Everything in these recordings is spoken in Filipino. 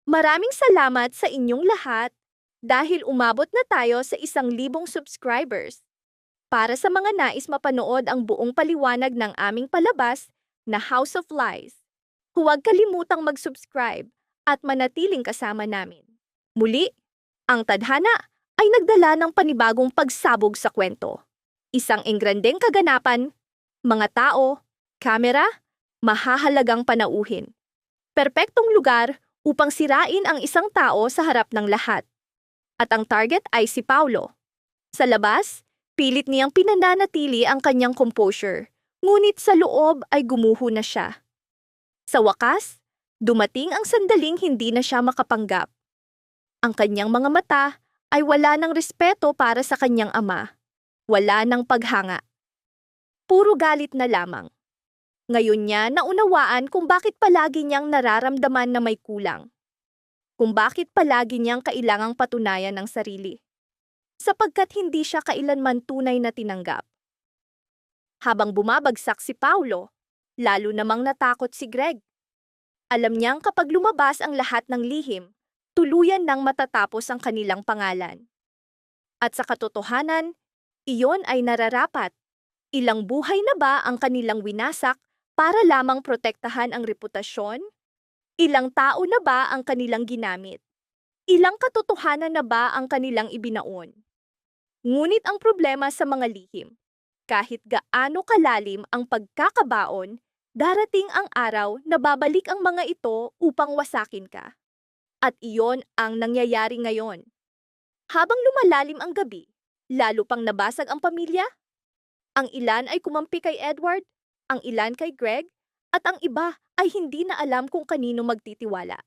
Maraming salamat sa inyong lahat dahil umabot na tayo sa 1,000 subscribers. Para sa mga nais mapanood ang buong paliwanag ng aming palabas na House of Lies, huwag kalimutang mag-subscribe at manatiling kasama namin. Muli, ang tadhana ay nagdala ng panibagong pagsabog sa kwento. Isang engrandeng kaganapan, mga tao, kamera, mahahalagang panauhin. Perpektong lugar upang sirain ang isang tao sa harap ng lahat. At ang target ay si Paulo. Sa labas, pilit niyang pinananatili ang kanyang composure, ngunit sa loob ay gumuho na siya. Sa wakas, dumating ang sandaling hindi na siya makapanggap. Ang kanyang mga mata ay wala ng respeto para sa kanyang ama. Wala ng paghanga. Puro galit na lamang. Ngayon niya naunawaan kung bakit palagi niyang nararamdaman na may kulang. Kung bakit palagi niyang kailangang patunayan ng sarili. Sapagkat hindi siya kailanman tunay na tinanggap. Habang bumabagsak si Paulo, lalo namang natakot si Greg. Alam niyang kapag lumabas ang lahat ng lihim, tuluyan nang matatapos ang kanilang pangalan. At sa katotohanan, iyon ay nararapat. Ilang buhay na ba ang kanilang winasak para lamang protektahan ang reputasyon? Ilang tao na ba ang kanilang ginamit? Ilang katotohanan na ba ang kanilang ibinaon? Ngunit ang problema sa mga lihim, kahit gaano kalalim ang pagkakabaon, darating ang araw na babalik ang mga ito upang wasakin ka. At iyon ang nangyayari ngayon. Habang lumalalim ang gabi, lalo pang nabasag ang pamilya, ang ilan ay kumampi kay Edward, ang ilan kay Greg, at ang iba ay hindi na alam kung kanino magtitiwala.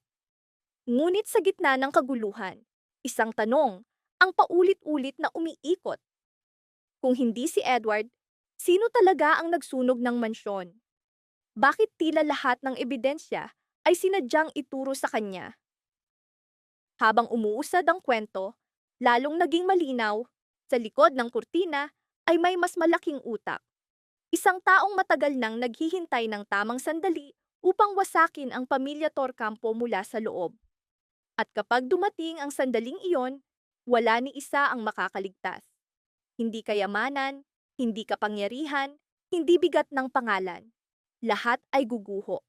Ngunit sa gitna ng kaguluhan, isang tanong ang paulit-ulit na umiikot. Kung hindi si Edward, sino talaga ang nagsunog ng mansyon? Bakit tila lahat ng ebidensya ay sinadyang ituro sa kanya? Habang umuusad ang kwento, lalong naging malinaw, sa likod ng kurtina ay may mas malaking utak. Isang taong matagal nang naghihintay ng tamang sandali upang wasakin ang pamilya Torcampo mula sa loob. At kapag dumating ang sandaling iyon, wala ni isa ang makakaligtas. Hindi kayamanan, hindi kapangyarihan, hindi bigat ng pangalan. Lahat ay guguho.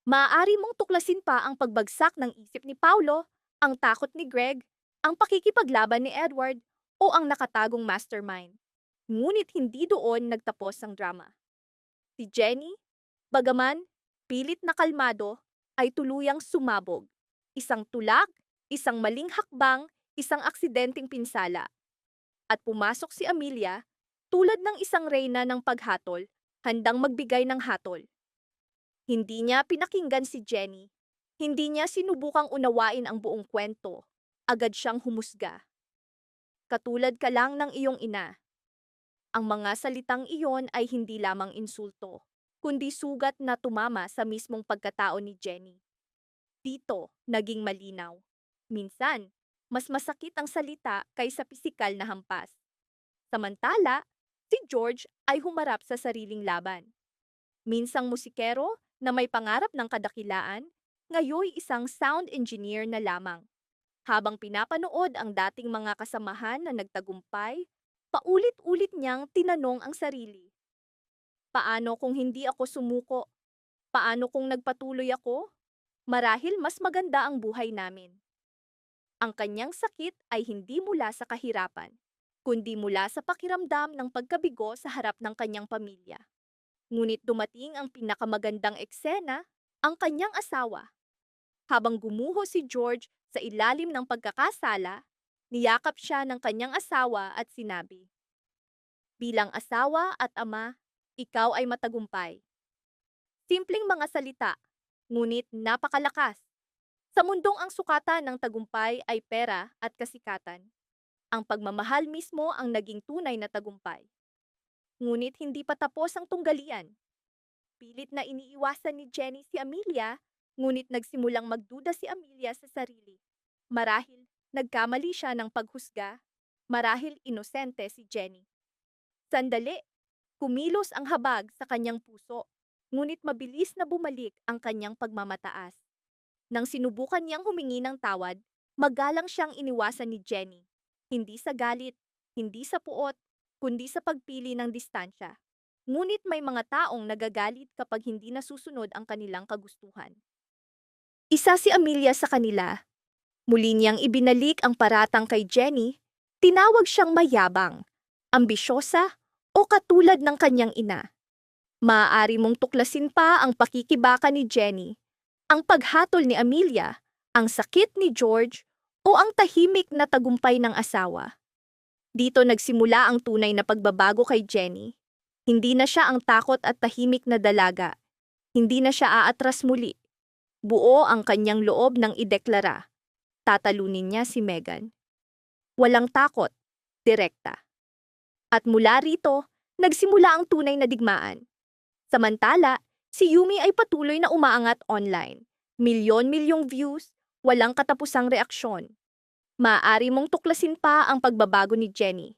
Maaari mong tuklasin pa ang pagbagsak ng isip ni Paulo, ang takot ni Greg, ang pakikipaglaban ni Edward, o ang nakatagong mastermind. Ngunit hindi doon nagtapos ang drama. Si Jenny, bagaman pilit na kalmado, ay tuluyang sumabog. Isang tulak, isang maling hakbang, isang aksidenteng pinsala. At pumasok si Amelia, tulad ng isang reyna ng paghatol, handang magbigay ng hatol. Hindi niya pinakinggan si Jenny. Hindi niya sinubukang unawain ang buong kwento. Agad siyang humusga. Katulad ka lang ng iyong ina. Ang mga salitang iyon ay hindi lamang insulto, kundi sugat na tumama sa mismong pagkatao ni Jenny. Dito, naging malinaw. Minsan, mas masakit ang salita kaysa pisikal na hampas. Samantala, si George ay humarap sa sariling laban. Minsang musikero na may pangarap ng kadakilaan, ngayoy isang sound engineer na lamang. Habang pinapanood ang dating mga kasamahan na nagtagumpay, paulit-ulit niyang tinanong ang sarili. Paano kung hindi ako sumuko? Paano kung nagpatuloy ako? Marahil mas maganda ang buhay namin. Ang kanyang sakit ay hindi mula sa kahirapan, kundi mula sa pakiramdam ng pagkabigo sa harap ng kanyang pamilya. Ngunit dumating ang pinakamagandang eksena, ang kanyang asawa. Habang gumuho si George sa ilalim ng pagkakasala, niyakap siya ng kanyang asawa at sinabi, "Bilang asawa at ama, ikaw ay matagumpay." Simpleng mga salita, ngunit napakalakas. Sa mundong ang sukatan ng tagumpay ay pera at kasikatan, ang pagmamahal mismo ang naging tunay na tagumpay. Ngunit hindi pa tapos ang tunggalian. Pilit na iniiwasan ni Jenny si Amelia, ngunit nagsimulang magduda si Amelia sa sarili. Marahil nagkamali siya ng paghusga, marahil inosente si Jenny. Sandali, kumilos ang habag sa kanyang puso, ngunit mabilis na bumalik ang kanyang pagmamataas. Nang sinubukan niyang humingi ng tawad, magalang siyang iniwasan ni Jenny. Hindi sa galit, hindi sa puot, kundi sa pagpili ng distansya. Ngunit may mga taong nagagalit kapag hindi nasusunod ang kanilang kagustuhan. Isa si Amelia sa kanila. Muli niyang ibinalik ang paratang kay Jenny, tinawag siyang mayabang, ambisyosa, o katulad ng kanyang ina. Maaari mong tuklasin pa ang pakikibaka ni Jenny, ang paghatol ni Amelia, ang sakit ni George, o ang tahimik na tagumpay ng asawa. Dito nagsimula ang tunay na pagbabago kay Jenny. Hindi na siya ang takot at tahimik na dalaga. Hindi na siya aatras muli. Buo ang kanyang loob ng ideklara. Tatalunin niya si Megan. Walang takot, direkta. At mula rito, nagsimula ang tunay na digmaan. Samantala, si Yumi ay patuloy na umaangat online. Milyon-milyong views, walang katapusang reaksyon. Maaari mong tuklasin pa ang pagbabago ni Jenny,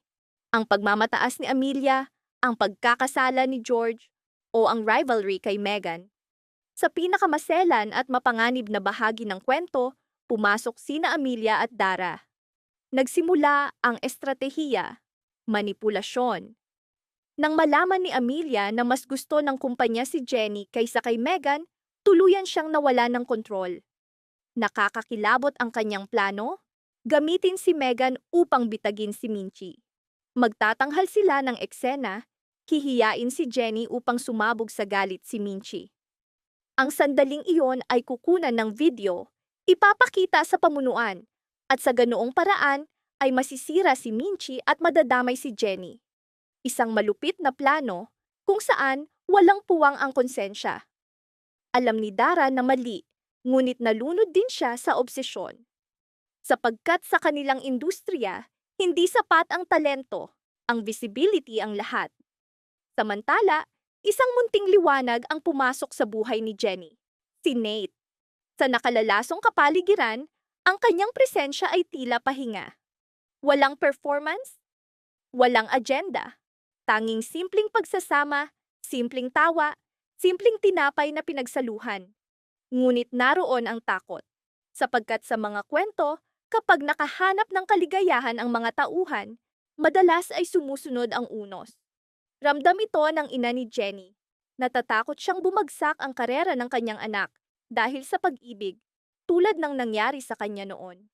ang pagmamataas ni Amelia, ang pagkakasala ni George, o ang rivalry kay Megan. Sa pinakamaselan at mapanganib na bahagi ng kwento, pumasok sina Amelia at Dara. Nagsimula ang estratehiya, manipulasyon. Nang malaman ni Amelia na mas gusto ng kumpanya si Jenny kaysa kay Megan, tuluyan siyang nawala ng kontrol. Nakakakilabot ang kanyang plano, gamitin si Megan upang bitagin si Minchi. Magtatanghal sila ng eksena, hihiyain si Jenny upang sumabog sa galit si Minchi. Ang sandaling iyon ay kukunan ng video, ipapakita sa pamunuan, at sa ganoong paraan ay masisira si Minchi at madadamay si Jenny. Isang malupit na plano kung saan walang puwang ang konsensya. Alam ni Dara na mali, ngunit nalunod din siya sa obsesyon. Sapagkat sa kanilang industriya, hindi sapat ang talento, ang visibility ang lahat. Samantala, isang munting liwanag ang pumasok sa buhay ni Jenny, si Nate. Sa nakalalasong kapaligiran, ang kanyang presensya ay tila pahinga. Walang performance, walang agenda, tanging simpleng pagsasama, simpleng tawa, simpleng tinapay na pinagsaluhan. Ngunit naroon ang takot, sapagkat sa mga kwento, kapag nakahanap ng kaligayahan ang mga tauhan, madalas ay sumusunod ang unos. Ramdam ito ng ina ni Jenny. Natatakot siyang bumagsak ang karera ng kanyang anak dahil sa pag-ibig, tulad ng nangyari sa kanya noon.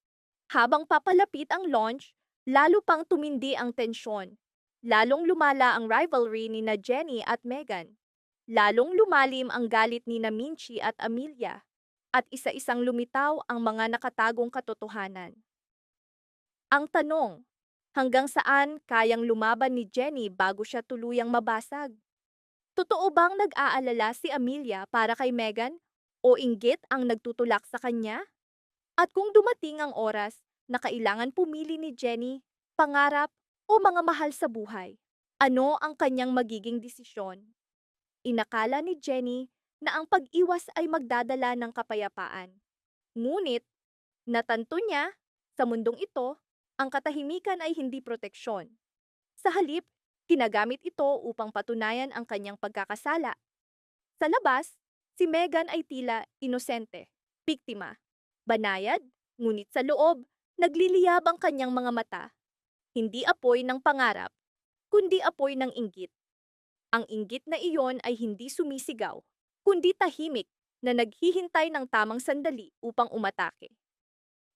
Habang papalapit ang launch, lalo pang tumindi ang tensyon. Lalong lumala ang rivalry ni na Jenny at Megan. Lalong lumalim ang galit ni na Minchi at Amelia. At isa-isang lumitaw ang mga nakatagong katotohanan. Ang tanong, hanggang saan kayang lumaban ni Jenny bago siya tuluyang mabasag? Totoo bang nag-aalala si Amelia para kay Megan o inggit ang nagtutulak sa kanya? At kung dumating ang oras na kailangan pumili ni Jenny, pangarap o mga mahal sa buhay, ano ang kanyang magiging desisyon? Inakala ni Jenny na ang pag-iwas ay magdadala ng kapayapaan. Ngunit, natanto niya, sa mundong ito, ang katahimikan ay hindi proteksyon. Sa halip, ginagamit ito upang patunayan ang kanyang pagkakasala. Sa labas, si Megan ay tila inosente, biktima, banayad, ngunit sa loob, nagliliyab ang kanyang mga mata. Hindi apoy ng pangarap, kundi apoy ng inggit. Ang inggit na iyon ay hindi sumisigaw, kundi tahimik na naghihintay ng tamang sandali upang umatake.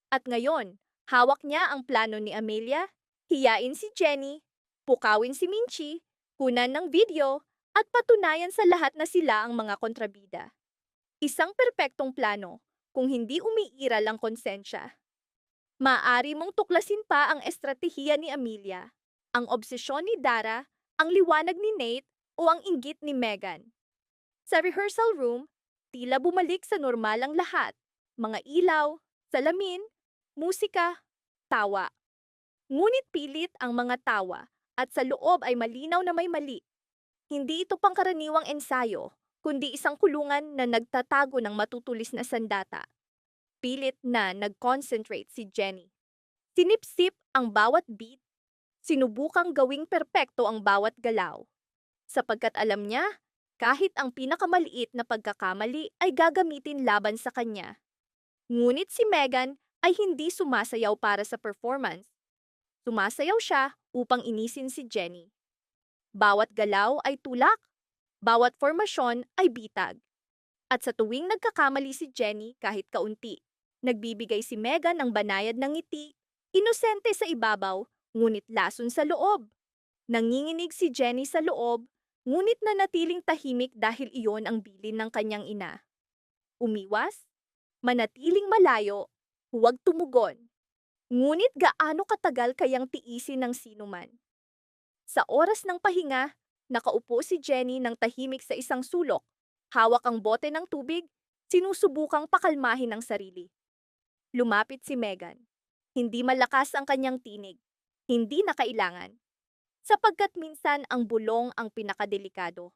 At ngayon, hawak niya ang plano ni Amelia, hiyain si Jenny, pukawin si Minchi, kunan ng video, at patunayan sa lahat na sila ang mga kontrabida. Isang perpektong plano kung hindi umiiral ang konsensya. Maaari mong tuklasin pa ang estratehiya ni Amelia, ang obsesyon ni Dara, ang liwanag ni Nate, o ang inggit ni Megan. Sa rehearsal room, tila bumalik sa normal ang lahat. Mga ilaw, salamin, musika, tawa. Ngunit pilit ang mga tawa at sa loob ay malinaw na may mali. Hindi ito pangkaraniwang ensayo, kundi isang kulungan na nagtatago ng matutulis na sandata. Pilit na nag-concentrate si Jenny. Sinipsip ang bawat beat, sinubukang gawing perpekto ang bawat galaw. Sapagkat alam niya, kahit ang pinakamaliit na pagkakamali ay gagamitin laban sa kanya. Ngunit si Megan ay hindi sumasayaw para sa performance. Sumasayaw siya upang inisin si Jenny. Bawat galaw ay tulak, bawat formasyon ay bitag. At sa tuwing nagkakamali si Jenny kahit kaunti, nagbibigay si Megan ng banayad ng ngiti, inosente sa ibabaw, ngunit lason sa loob. Nanginginig si Jenny sa loob, ngunit nanatiling tahimik dahil iyon ang bilin ng kanyang ina. Umiwas, manatiling malayo, huwag tumugon. Ngunit gaano katagal kayang tiisin ng sinuman? Sa oras ng pahinga, nakaupo si Jenny ng tahimik sa isang sulok. Hawak ang bote ng tubig, sinusubukang pakalmahin ang sarili. Lumapit si Megan. Hindi malakas ang kanyang tinig. Hindi na kailangan. Sapagkat minsan ang bulong ang pinakadelikado.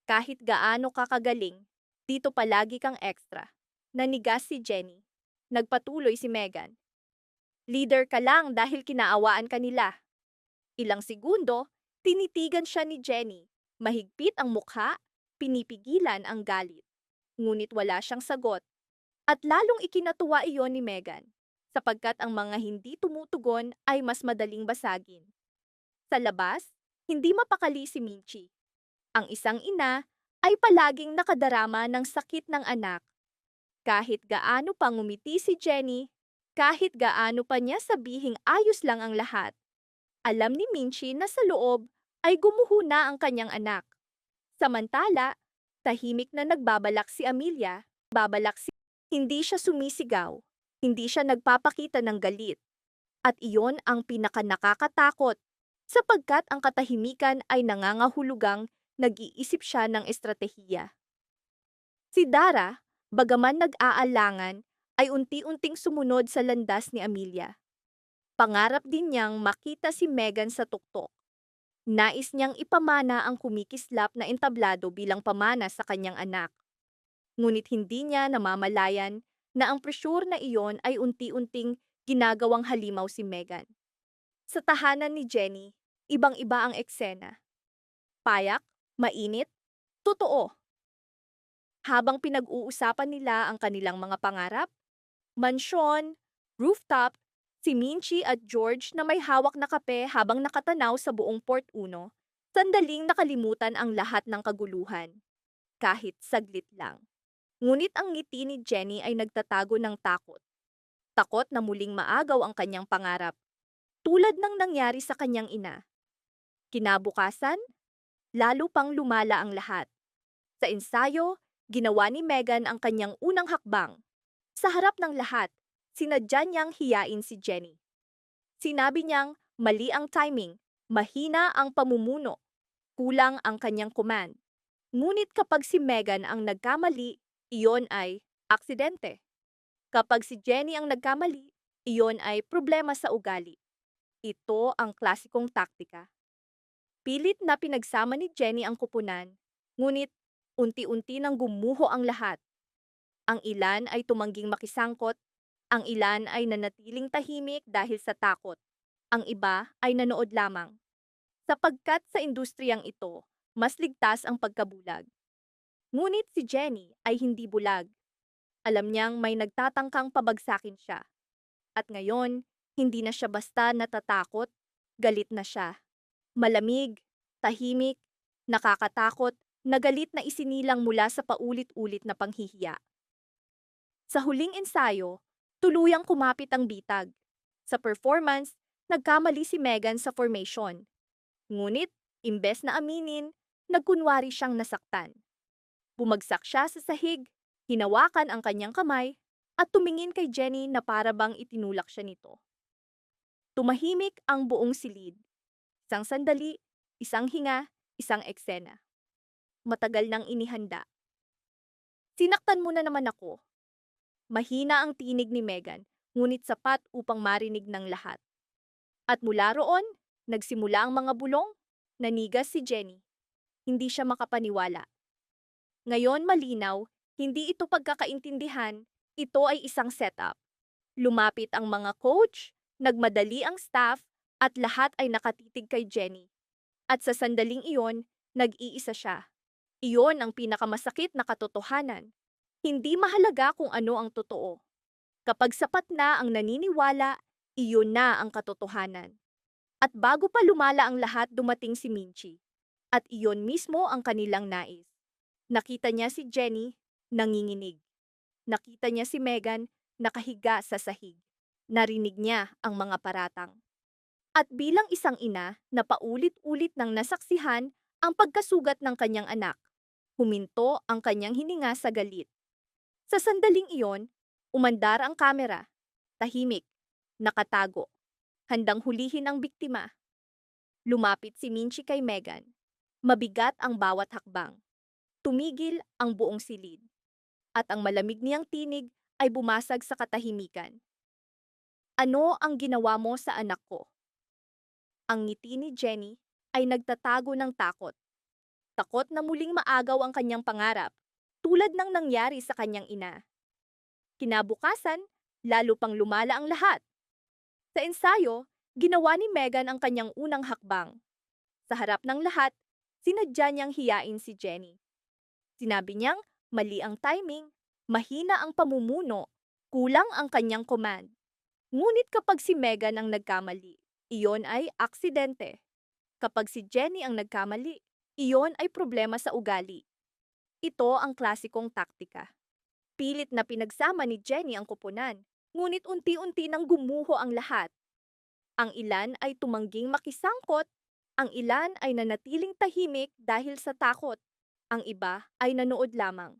Kahit gaano kakagaling, dito palagi kang extra. Nanigas si Jenny. Nagpatuloy si Megan. Leader ka lang dahil kinaawaan ka nila. Ilang segundo, tinitigan siya ni Jenny. Mahigpit ang mukha, pinipigilan ang galit. Ngunit wala siyang sagot. At lalong ikinatuwa iyon ni Megan, sapagkat ang mga hindi tumutugon ay mas madaling basagin. Sa labas, hindi mapakali si Minchi. Ang isang ina ay palaging nakadarama ng sakit ng anak. Kahit gaano pa ngumiti si Jenny, kahit gaano pa niya sabihing ayos lang ang lahat, alam ni Minchi na sa loob ay gumuho na ang kanyang anak. Samantala, tahimik na nagbabalak si Amelia, hindi siya sumisigaw, hindi siya nagpapakita ng galit. At iyon ang pinakanakakatakot, sapagkat ang katahimikan ay nangangahulugang nag-iisip siya ng estratehiya. Si Dara, bagaman nag-aalangan, ay unti-unting sumunod sa landas ni Amelia. Pangarap din niyang makita si Megan sa tuktok. Nais niyang ipamana ang kumikislap na entablado bilang pamana sa kanyang anak. Ngunit hindi niya namamalayan na ang presyur na iyon ay unti-unting ginagawang halimaw si Megan. Sa tahanan ni Jenny, ibang-iba ang eksena. Payak, mainit, totoo. Habang pinag-uusapan nila ang kanilang mga pangarap, mansyon, rooftop, si Minchi at George na may hawak na kape habang nakatanaw sa buong Port Uno, sandaling nakalimutan ang lahat ng kaguluhan. Kahit saglit lang. Ngunit ang ngiti ni Jenny ay nagtatago ng takot. Takot na muling maagaw ang kanyang pangarap. Tulad ng nangyari sa kanyang ina. Kinabukasan, lalo pang lumala ang lahat. Sa ensayo, ginawa ni Megan ang kanyang unang hakbang. Sa harap ng lahat, sinadya niyang hiyain si Jenny. Sinabi niyang mali ang timing, mahina ang pamumuno, kulang ang kanyang command. Ngunit kapag si Megan ang nagkamali, iyon ay aksidente. Kapag si Jenny ang nagkamali, iyon ay problema sa ugali. Ito ang klasikong taktika. Pilit na pinagsama ni Jenny ang kupunan, ngunit unti-unti nang gumuho ang lahat. Ang ilan ay tumangging makisangkot, ang ilan ay nanatiling tahimik dahil sa takot, ang iba ay nanood lamang. Sapagkat sa industriyang ito, mas ligtas ang pagkabulag. Ngunit si Jenny ay hindi bulag. Alam niyang may nagtatangkang pabagsakin siya. At ngayon, hindi na siya basta natatakot, galit na siya. Malamig, tahimik, nakakatakot, na galit na isinilang mula sa paulit-ulit na panghihiya. Sa huling ensayo, tuluyang kumapit ang bitag. Sa performance, nagkamali si Megan sa formation. Ngunit, imbes na aminin, nagkunwari siyang nasaktan. Bumagsak siya sa sahig, hinawakan ang kanyang kamay, at tumingin kay Jenny na para bang itinulak siya nito. Tumahimik ang buong silid. Isang sandali, isang hinga, isang eksena. Matagal nang inihanda. Sinaktan mo na naman ako. Mahina ang tinig ni Megan, ngunit sapat upang marinig ng lahat. At mula roon, nagsimula ang mga bulong, nanigas si Jenny. Hindi siya makapaniwala. Ngayon malinaw, hindi ito pagkakaintindihan, ito ay isang setup. Lumapit ang mga coach, nagmadali ang staff, at lahat ay nakatitig kay Jenny. At sa sandaling iyon, nag-iisa siya. Iyon ang pinakamasakit na katotohanan. Hindi mahalaga kung ano ang totoo. Kapag sapat na ang naniniwala, iyon na ang katotohanan. At bago pa lumala ang lahat, dumating si Minchi. At iyon mismo ang kanilang nais. Nakita niya si Jenny, nanginginig. Nakita niya si Megan, nakahiga sa sahig. Narinig niya ang mga paratang. At bilang isang ina na paulit-ulit nang nasaksihan ang pagkasugat ng kanyang anak, huminto ang kanyang hininga sa galit. Sa sandaling iyon, umandar ang kamera, tahimik, nakatago, handang hulihin ang biktima. Lumapit si Minchi kay Megan. Mabigat ang bawat hakbang. Tumigil ang buong silid. At ang malamig niyang tinig ay bumasag sa katahimikan. Ano ang ginawa mo sa anak ko? Ang ngiti ni Jenny ay nagtatago ng takot. Takot na muling maagaw ang kanyang pangarap, tulad ng nangyari sa kanyang ina. Kinabukasan, lalo pang lumala ang lahat. Sa ensayo, ginawa ni Megan ang kanyang unang hakbang. Sa harap ng lahat, sinadya niyang hiyain si Jenny. Sinabi niyang mali ang timing, mahina ang pamumuno, kulang ang kanyang command. Ngunit kapag si Megan ang nagkamali, iyon ay aksidente. Kapag si Jenny ang nagkamali, iyon ay problema sa ugali. Ito ang klasikong taktika. Pilit na pinagsama ni Jenny ang koponan, ngunit unti-unti nang gumuho ang lahat. Ang ilan ay tumangging makisangkot, ang ilan ay nanatiling tahimik dahil sa takot, ang iba ay nanood lamang.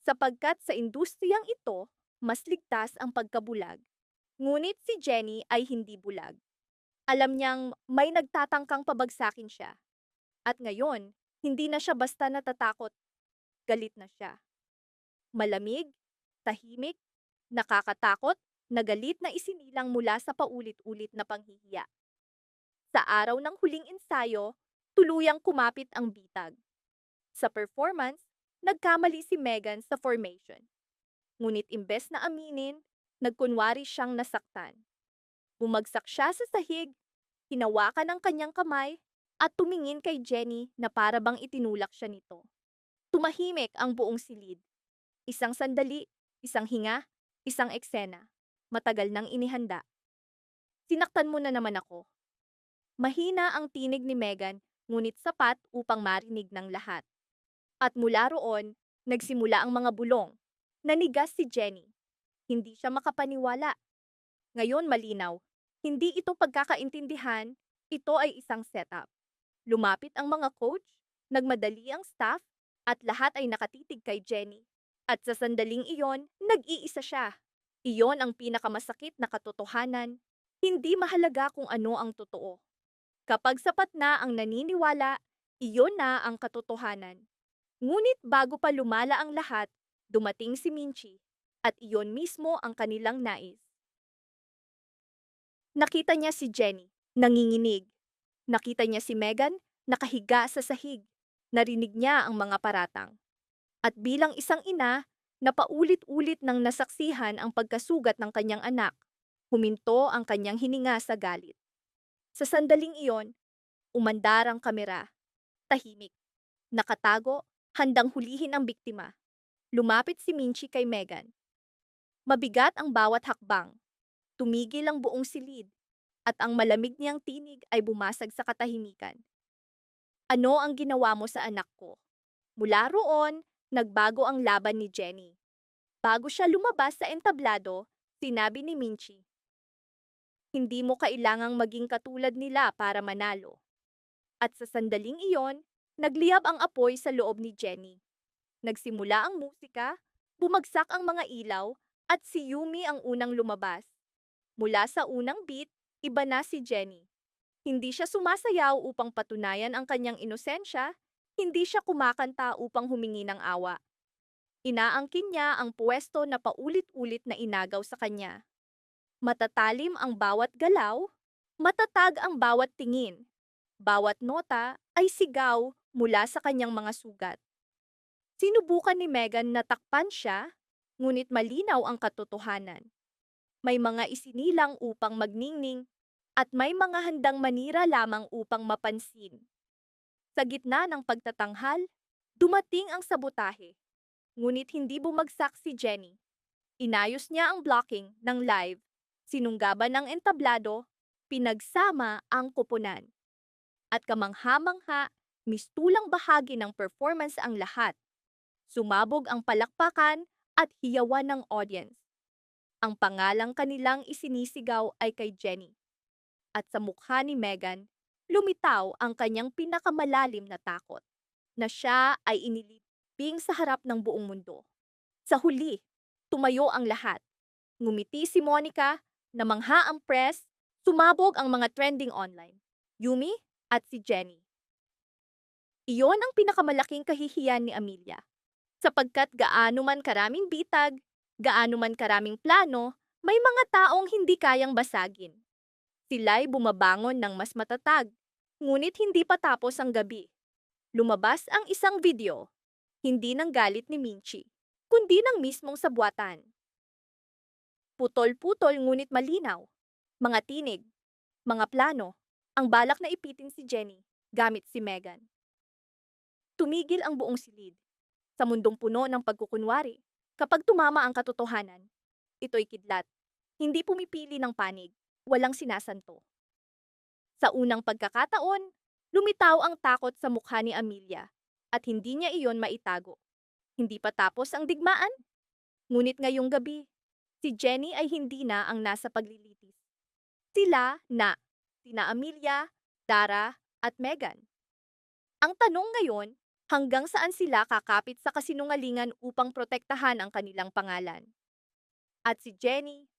Sapagkat sa industriyang ito, mas ligtas ang pagkabulag. Ngunit si Jenny ay hindi bulag. Alam niyang may nagtatangkang pabagsakin siya. At ngayon, hindi na siya basta natatakot, galit na siya. Malamig, tahimik, nakakatakot, na galit na isinilang mula sa paulit-ulit na panghihiya. Sa araw ng huling ensayo, tuluyang kumapit ang bitag. Sa performance, nagkamali si Megan sa formation. Ngunit imbes na aminin, nagkunwari siyang nasaktan. Bumagsak siya sa sahig, hinawakan ang kanyang kamay, at tumingin kay Jenny na para bang itinulak siya nito. Tumahimik ang buong silid. Isang sandali, isang hinga, isang eksena. Matagal nang inihanda. Sinaktan mo na naman ako. Mahina ang tinig ni Megan, ngunit sapat upang marinig ng lahat. At mula roon, nagsimula ang mga bulong. Nanigas si Jenny. Hindi siya makapaniwala. Ngayon malinaw, hindi ito pagkakaintindihan, ito ay isang setup. Lumapit ang mga coach, nagmadali ang staff, at lahat ay nakatitig kay Jenny. At sa sandaling iyon, nag-iisa siya. Iyon ang pinakamasakit na katotohanan. Hindi mahalaga kung ano ang totoo. Kapag sapat na ang naniniwala, iyon na ang katotohanan. Ngunit bago pa lumala ang lahat, dumating si Minchi, at iyon mismo ang kanilang nais. Nakita niya si Jenny, nanginginig. Nakita niya si Megan, nakahiga sa sahig. Narinig niya ang mga paratang. At bilang isang ina, na paulit-ulit nang nasaksihan ang pagkasugat ng kanyang anak, huminto ang kanyang hininga sa galit. Sa sandaling iyon, umandar ang kamera. Tahimik. Nakatago, handang hulihin ang biktima. Lumapit si Minchi kay Megan. Mabigat ang bawat hakbang. Tumigil ang buong silid. At ang malamig niyang tinig ay bumasag sa katahimikan. Ano ang ginawa mo sa anak ko? Mula roon, nagbago ang laban ni Jenny. Bago siya lumabas sa entablado, sinabi ni Minchi, hindi mo kailangang maging katulad nila para manalo. At sa sandaling iyon, nagliyab ang apoy sa loob ni Jenny. Nagsimula ang musika, bumagsak ang mga ilaw, at si Yumi ang unang lumabas. Mula sa unang beat, iba na si Jenny. Hindi siya sumasayaw upang patunayan ang kanyang inosensya, hindi siya kumakanta upang humingi ng awa. Inaangkin niya ang pwesto na paulit-ulit na inagaw sa kanya. Matatalim ang bawat galaw, matatag ang bawat tingin. Bawat nota ay sigaw mula sa kanyang mga sugat. Sinubukan ni Megan na takpan siya, ngunit malinaw ang katotohanan. May mga isinilang upang magningning, at may mga handang manira lamang upang mapansin. Sa gitna ng pagtatanghal, dumating ang sabotahe. Ngunit hindi bumagsak si Jenny. Inayos niya ang blocking ng live, sinunggaban ng entablado, pinagsama ang kuponan. At kamangha-mangha, mistulang bahagi ng performance ang lahat. Sumabog ang palakpakan at hiyawan ng audience. Ang pangalang kanilang isinisigaw ay kay Jenny. At sa mukha ni Megan, lumitaw ang kanyang pinakamalalim na takot, na siya ay inilibing sa harap ng buong mundo. Sa huli, tumayo ang lahat. Ngumiti si Monica, namangha ang press, sumabog ang mga trending online, Yumi at si Jenny. Iyon ang pinakamalaking kahihiyan ni Amelia. Sapagkat gaano man karaming bitag, gaano man karaming plano, may mga taong hindi kayang basagin. Sila'y bumabangon ng mas matatag, ngunit hindi pa tapos ang gabi. Lumabas ang isang video, hindi ng galit ni Minchi, kundi ng mismong sabuatan. Putol-putol ngunit malinaw, mga tinig, mga plano, ang balak na ipitin si Jenny gamit si Megan. Tumigil ang buong silid. Sa mundong puno ng pagkukunwari, kapag tumama ang katotohanan, ito'y kidlat. Hindi pumipili ng panig, walang sinasanto. Sa unang pagkakataon, lumitaw ang takot sa mukha ni Amelia at hindi niya iyon maitago. Hindi pa tapos ang digmaan. Ngunit ngayong gabi, si Jenny ay hindi na ang nasa paglilitis. Sina Amelia, Dara at Megan. Ang tanong ngayon, hanggang saan sila kakapit sa kasinungalingan upang protektahan ang kanilang pangalan? At si Jenny,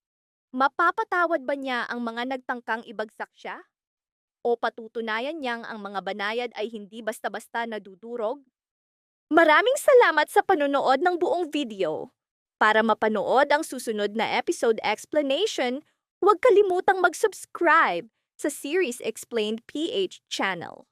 mapapatawad ba niya ang mga nagtangkang ibagsak siya? O patutunayan niyang ang mga banayad ay hindi basta-basta nadudurog? Maraming salamat sa panonood ng buong video. Para mapanood ang susunod na episode explanation, huwag kalimutang mag-subscribe sa Series Explained PH channel.